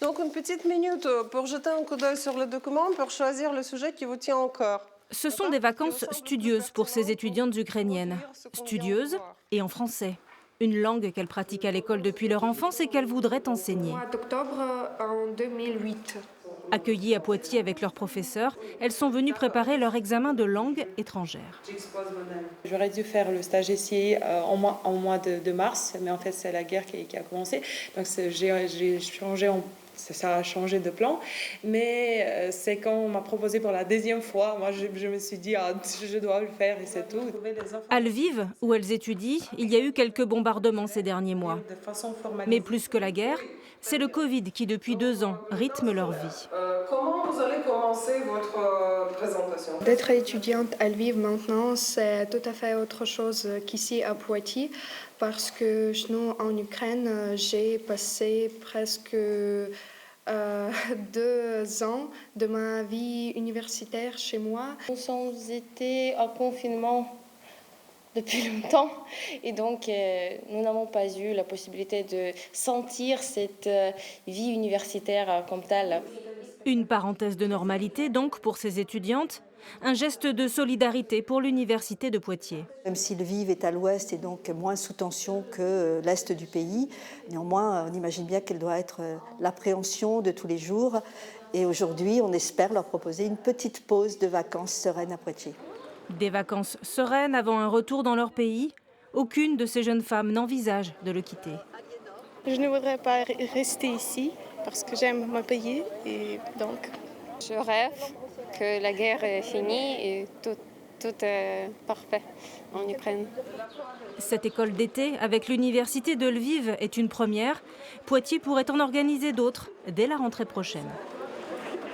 Donc une petite minute pour jeter un coup d'œil sur le document, pour choisir le sujet qui vous tient au cœur. Ce sont des vacances studieuses pour ces étudiantes ukrainiennes. Studieuses et en français. Une langue qu'elles pratiquent à l'école depuis leur enfance et qu'elles voudraient enseigner. Au mois d'octobre en 2008. Accueillies à Poitiers avec leurs professeurs, elles sont venues préparer leur examen de langue étrangère. J'aurais dû faire le stage ici en mois de mars, mais en fait c'est la guerre qui a commencé. Donc j'ai changé, ça a changé de plan. Mais c'est quand on m'a proposé pour la deuxième fois, moi je me suis dit je dois le faire et c'est tout. À Lviv, où elles étudient, il y a eu quelques bombardements ces derniers mois. Mais plus que la guerre, c'est le Covid qui, depuis 2 ans, rythme leur vie. Comment vous allez commencer votre présentation? D'être étudiante à Lviv maintenant, c'est tout à fait autre chose qu'ici à Poitiers, parce que nous, en Ukraine, j'ai passé presque 2 ans de ma vie universitaire chez moi. Nous sommes été en confinement depuis longtemps et donc nous n'avons pas eu la possibilité de sentir cette vie universitaire comme telle. Une parenthèse de normalité donc pour ces étudiantes, un geste de solidarité pour l'université de Poitiers. Même si Lviv est à l'ouest et donc moins sous tension que l'est du pays, néanmoins on imagine bien qu'elle doit être l'appréhension de tous les jours. Et aujourd'hui on espère leur proposer une petite pause de vacances sereines à Poitiers. Des vacances sereines avant un retour dans leur pays, aucune de ces jeunes femmes n'envisage de le quitter. Je ne voudrais pas rester ici parce que j'aime mon pays et donc. Je rêve que la guerre est finie et tout est parfait en Ukraine. Cette école d'été avec l'université de Lviv est une première. Poitiers pourrait en organiser d'autres dès la rentrée prochaine.